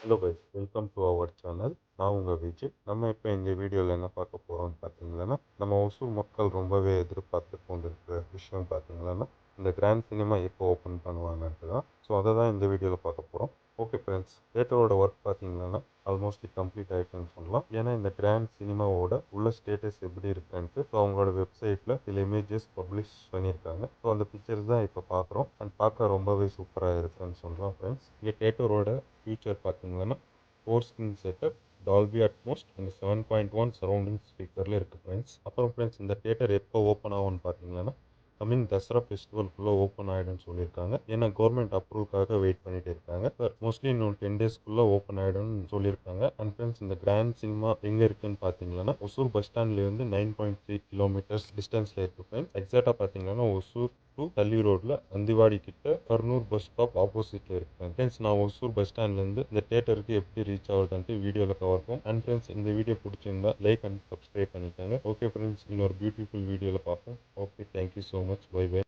Hello guys, welcome to our channel. நான் உங்கள் விஜய். நம்ம இப்போ இந்த வீடியோவில் என்ன பார்க்க போகிறோம்னு பார்த்தீங்கன்னா, நம்ம ஒசூர் மக்கள் ரொம்பவே எதிர்பார்த்து கொண்டிருக்கிற விஷயம் பார்த்தீங்கன்னா, இந்த கிராண்ட் சினிமா எப்போ ஓப்பன் பண்ணுவாங்கன்ட்டு தான். ஸோ அதை தான் இந்த வீடியோவில் பார்க்க போகிறோம். ஓகே ஃப்ரெண்ட்ஸ், தேட்டரோட ஒர்க் பார்த்தீங்கன்னா ஆல்மோஸ்ட் கம்ப்ளீட் ஆகிட்டுன்னு சொல்லலாம். ஏன்னா இந்த கிராண்ட் சினிமாவோட உள்ள ஸ்டேட்டஸ் எப்படி இருக்குன்ட்டு ஸோ அவங்களோட வெப்சைட்டில் சில இமேஜஸ் பப்ளிஷ் பண்ணியிருக்காங்க. ஸோ அந்த பிக்சர்ஸ் தான் இப்போ பார்க்குறோம். அண்ட் பார்க்க ரொம்பவே சூப்பராக இருக்குன்னு சொல்கிறோம் ஃப்ரெண்ட்ஸ். இங்கே தேட்டரோட ஃபியூச்சர் பார்த்தீங்கன்னா 4 screen setup, Dolby Atmos and 7.1 surrounding ஸ்பீக்கரில் இருக்குது ஃப்ரெண்ட்ஸ். அப்புறம் ஃப்ரெண்ட்ஸ், இந்த தேட்டர் எப்போ ஓப்பன் ஆகும்னு பார்த்தீங்கன்னா கம்மிங் தசரா ஃபெஸ்டிவல்குள்ளே ஓப்பன் ஆகிடும்னு சொல்லியிருக்காங்க. ஏன்னா கவர்மெண்ட் அப்ரூவலுக்காக வெயிட் பண்ணிட்டு இருக்காங்க. பட் மோஸ்ட்லி இன்னும் 10 டேஸ்க்குள்ளே ஓப்பன் ஆகிடும்னு சொல்லியிருக்காங்க. அண்ட் ஃப்ரெண்ட்ஸ், இந்த கிராண்ட் சினிமா எங்கே இருக்குன்னு பார்த்தீங்கன்னா ஒசூர் பஸ் ஸ்டாண்ட்லேருந்து 9.3 கிலோமீட்டர்ஸ் டிஸ்டன்ஸில் இருக்குது ஃப்ரெண்ட்ஸ். எக்ஸாக்டாக பார்த்தீங்கன்னா ஒசூர் டு தள்ளி ரோட்டில் அந்திவாடி கிட்ட கர்னூர் பஸ் ஸ்டாப் ஆப்போசிட்டில் இருக்கேன் ஃப்ரெண்ட்ஸ். நான் ஒசூர் பஸ் ஸ்டாண்ட்லேருந்து இந்த தேட்டருக்கு எப்படி ரீச் ஆகுதுன்ட்டு வீடியோவில் கவர் பண்ணும். அண்ட் ஃப்ரெண்ட்ஸ், இந்த வீடியோ பிடிச்சிருந்தா லைக் அண்ட் சப்ஸ்கிரைப் பண்ணிக்கோங்க. ஓகே ஃப்ரெண்ட்ஸ், இன்னொரு பியூட்டிஃபுல் வீடியோவில் பார்ப்போம். Okay, thank you so much. Bye by.